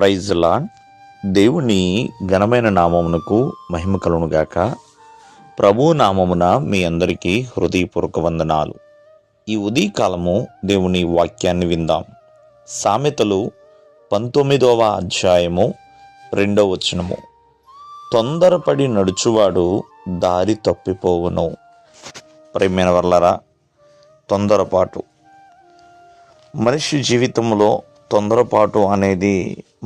Praise lord. దేవుని ఘనమైన నామమునకు మహిమ కలుగునుగాక. ప్రభు నామమున మీ అందరికీ హృదయపూర్వక వందనాలు. ఈ ఉదయకాలము దేవుని వాక్యాన్ని విందాం. సామెతలు 19వ అధ్యాయము 2వ వచనము. తొందరపడి నడుచువాడు దారి తప్పిపోవును. ప్రియమైన వర్లారా, తొందరపాటు మనిషి జీవితంలో తొందరపాటు అనేది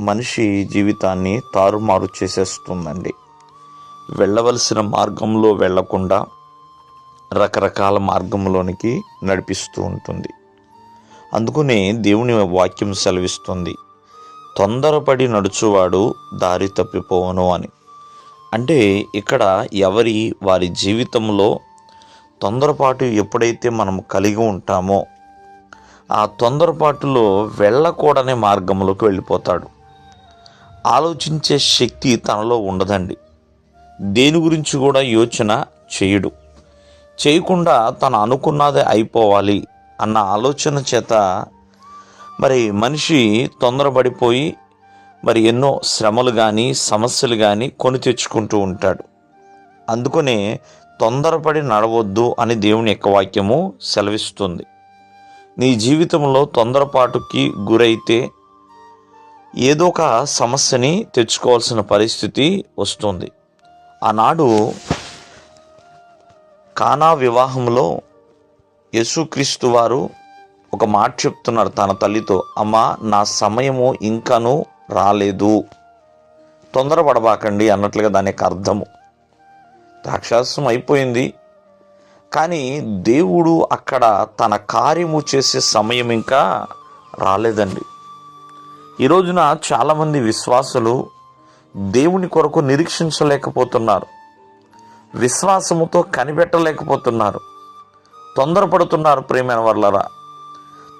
మనిషి జీవితాన్ని తారుమారు చేసేస్తుందండి. వెళ్ళవలసిన మార్గంలో వెళ్లకుండా రకరకాల మార్గంలోనికి నడిపిస్తూ ఉంటుంది. అందుకనే దేవుని వాక్యం సెలవిస్తుంది, తొందరపడి నడుచువాడు దారి తప్పిపోవను అని. అంటే ఇక్కడ వారి జీవితంలో తొందరపాటు ఎప్పుడైతే మనం కలిగి ఉంటామో ఆ తొందరపాటులో వెళ్ళకూడని మార్గంలోకి వెళ్ళిపోతాడు. ఆలోచించే శక్తి తనలో ఉండదండి. దేని గురించి కూడా యోచన చేయకుండా తను అనుకున్నదే అయిపోవాలి అన్న ఆలోచన చేత మనిషి తొందరపడిపోయి ఎన్నో శ్రమలు కానీ సమస్యలు కానీ కొని తెచ్చుకుంటూ ఉంటాడు. అందుకనే తొందరపడి నడవద్దు అని దేవుని యొక్క వాక్యము సెలవిస్తుంది. నీ జీవితంలో తొందరపాటుకి గురైతే ఏదో ఒక సమస్యని తెచ్చుకోవాల్సిన పరిస్థితి వస్తుంది. ఆనాడు కానా వివాహంలో యేసుక్రీస్తు వారు ఒక మాట చెప్తున్నారు తన తల్లితో, అమ్మా, నా సమయము ఇంకనూ రాలేదు, తొందరపడబాకండి అన్నట్లుగా దాని యొక్క అర్థము. ద్రాక్షారసం అయిపోయింది, కానీ దేవుడు అక్కడ తన కార్యము చేసే సమయం ఇంకా రాలేదండి. ఈ రోజున చాలామంది విశ్వాసులు దేవుని కొరకు నిరీక్షించలేకపోతున్నారు, విశ్వాసముతో కనిపెట్టలేకపోతున్నారు, తొందరపడుతున్నారు. ప్రియమైన వర్లారా,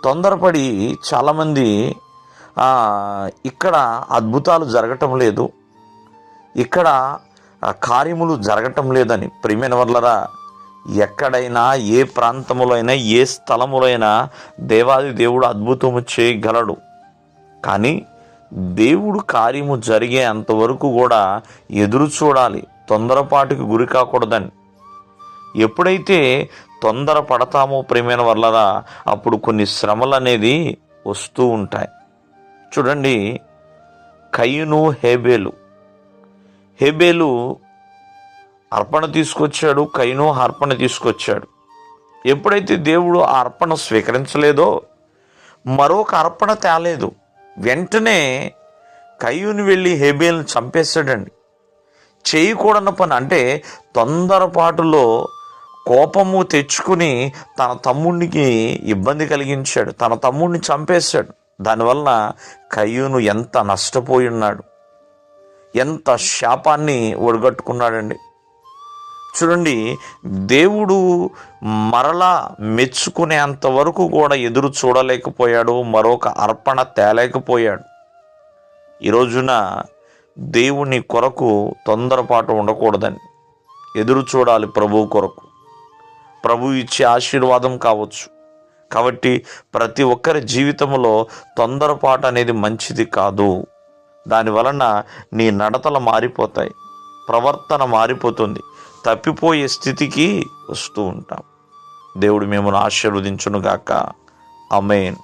తొందరపడి చాలామంది ఇక్కడ అద్భుతాలు జరగటం లేదు, ఇక్కడ కార్యములు జరగటం లేదని. ప్రియమైన వర్లారా, ఎక్కడైనా ఏ ప్రాంతములో అయినా ఏ స్థలములో అయినా దేవాది దేవుడు అద్భుతము చేయగలడు. కానీ దేవుడు కార్యము జరిగే అంతవరకు కూడా ఎదురు చూడాలి, తొందరపాటుకి గురి కాకూడదని. ఎప్పుడైతే తొందర పడతామో ప్రియమైన వల్లరా అప్పుడు కొన్ని శ్రమలు అనేది వస్తూ ఉంటాయి. చూడండి, కయీను హేబేలు అర్పణ తీసుకొచ్చాడు, కయీను అర్పణ తీసుకొచ్చాడు. ఎప్పుడైతే దేవుడు ఆ అర్పణ స్వీకరించలేదో మరొక అర్పణ తేలేదు. వెంటనే కయీను వెళ్ళి హేబేల్ని చంపేశాడండి. చేయకూడని పని, అంటే తొందరపాటులో కోపము తెచ్చుకుని తన తమ్ముడికి ఇబ్బంది కలిగించాడు, తన తమ్ముడిని చంపేశాడు. దానివల్ల కయీను ఎంత నష్టపోయి ఉన్నాడు, ఎంత శాపాన్ని ఒడగట్టుకున్నాడండి. చూడండి, దేవుడు మరలా మెచ్చుకునేంత వరకు కూడా ఎదురు చూడలేకపోయాడు, మరొక అర్పణ తేలేకపోయాడు. ఈ రోజున దేవుని కొరకు తొందరపాటు ఉండకూడదని ఎదురు చూడాలి. ప్రభువు కొరకు, ప్రభు ఇచ్చే ఆశీర్వాదం కావచ్చు. కాబట్టి ప్రతి ఒక్కరి జీవితంలో తొందరపాటు అనేది మంచిది కాదు. దానివలన నీ నడతలు మారిపోతాయి, ప్రవర్తన మారిపోతుంది, తప్పిపోయే స్థితికి వస్తూ ఉంటాం. దేవుడు మిమ్మల్ని ఆశీర్వదించునుగాక. ఆమేన్.